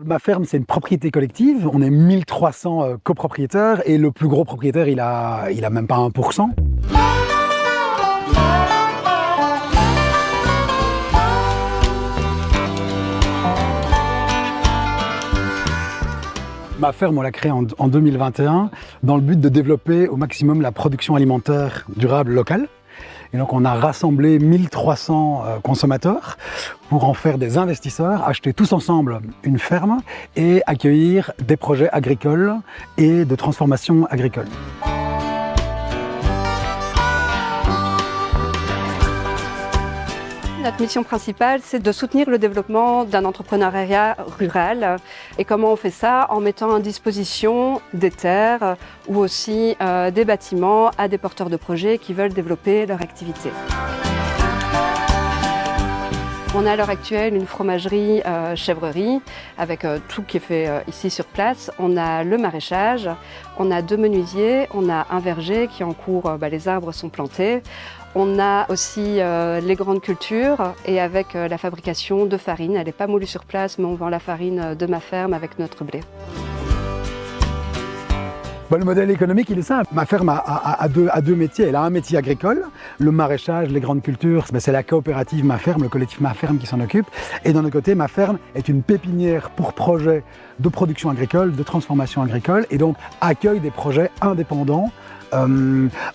Ma ferme, c'est une propriété collective. On est 1300 copropriétaires et le plus gros propriétaire, il a même pas 1%. Ma ferme, on l'a créée en 2021 dans le but de développer au maximum la production alimentaire durable locale. Et donc on a rassemblé 1300 consommateurs pour en faire des investisseurs, acheter tous ensemble une ferme et accueillir des projets agricoles et de transformation agricole. Notre mission principale, c'est de soutenir le développement d'un entrepreneuriat rural. Et comment on fait ça? En mettant à disposition des terres ou aussi des bâtiments à des porteurs de projets qui veulent développer leur activité. On a à l'heure actuelle une fromagerie chèvrerie avec tout qui est fait ici sur place. On a le maraîchage, on a 2 menuisiers, on a un verger qui est en cours, les arbres sont plantés. On a aussi les grandes cultures et avec la fabrication de farine. Elle n'est pas moulue sur place, mais on vend la farine de ma ferme avec notre blé. Le modèle économique, il est simple. Ma ferme a deux métiers. Elle a un métier agricole, le maraîchage, les grandes cultures, c'est la coopérative Ma Ferme, le collectif Ma Ferme qui s'en occupe. Et d'un autre côté, Ma Ferme est une pépinière pour projets de production agricole, de transformation agricole, et donc accueille des projets indépendants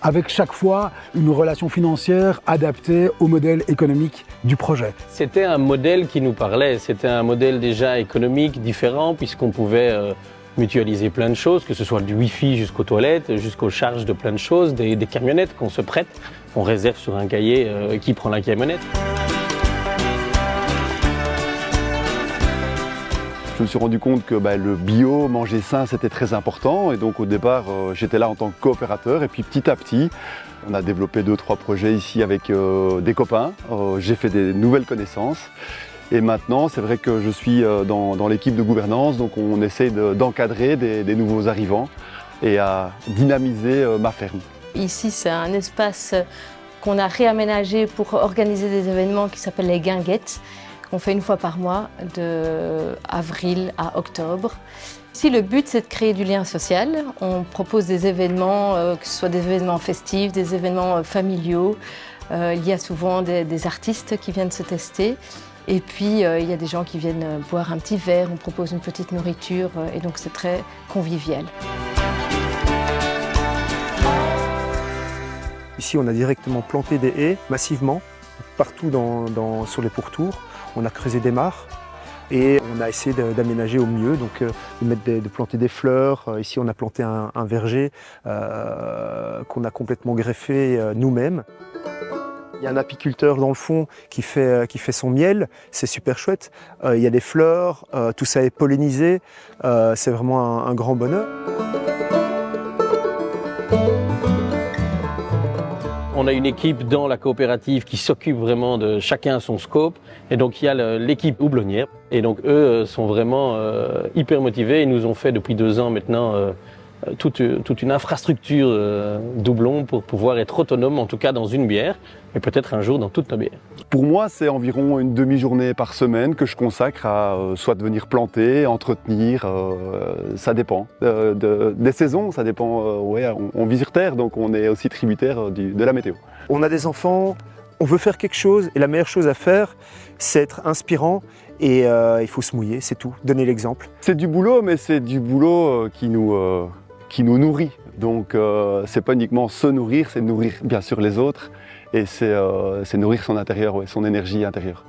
avec chaque fois une relation financière adaptée au modèle économique du projet. C'était un modèle qui nous parlait, c'était un modèle déjà économique différent puisqu'on pouvait mutualiser plein de choses, que ce soit du Wi-Fi jusqu'aux toilettes, jusqu'aux charges de plein de choses, des camionnettes qu'on se prête, on réserve sur un cahier qui prend la camionnette. Je me suis rendu compte que le bio, manger sain, c'était très important. Et donc au départ, j'étais là en tant que coopérateur. Et puis petit à petit, on a développé 2-3 projets ici avec des copains. J'ai fait des nouvelles connaissances. Et maintenant, c'est vrai que je suis dans l'équipe de gouvernance. Donc on essaie d'encadrer des nouveaux arrivants et à dynamiser ma ferme. Ici, c'est un espace qu'on a réaménagé pour organiser des événements qui s'appellent les guinguettes. On fait une fois par mois, de avril à octobre. Ici, le but, c'est de créer du lien social. On propose des événements, que ce soit des événements festifs, des événements familiaux. Il y a souvent des artistes qui viennent se tester. Et puis, il y a des gens qui viennent boire un petit verre. On propose une petite nourriture et donc c'est très convivial. Ici, on a directement planté des haies massivement, partout sur les pourtours. On a creusé des mares et on a essayé d'aménager au mieux, donc de planter des fleurs. Ici, on a planté un verger qu'on a complètement greffé nous-mêmes. Il y a un apiculteur dans le fond qui fait son miel, c'est super chouette. Il y a des fleurs, tout ça est pollinisé, c'est vraiment un grand bonheur. On a une équipe dans la coopérative qui s'occupe vraiment de chacun son scope. Et donc il y a l'équipe houblonnière. Et donc eux sont vraiment hyper motivés. Ils nous ont fait depuis 2 ans maintenant toute une infrastructure doublon pour pouvoir être autonome, en tout cas dans une bière, et peut-être un jour dans toute nos bières. Pour moi, c'est environ une demi-journée par semaine que je consacre à soit de venir planter, entretenir, ça dépend. Des saisons, ça dépend. On vit sur Terre, donc on est aussi tributaire de la météo. On a des enfants, on veut faire quelque chose, et la meilleure chose à faire, c'est être inspirant. Et il faut se mouiller, c'est tout, donner l'exemple. C'est du boulot, mais c'est du boulot qui nous nourrit. Donc c'est pas uniquement se nourrir, c'est nourrir bien sûr les autres et c'est nourrir son intérieur, son énergie intérieure.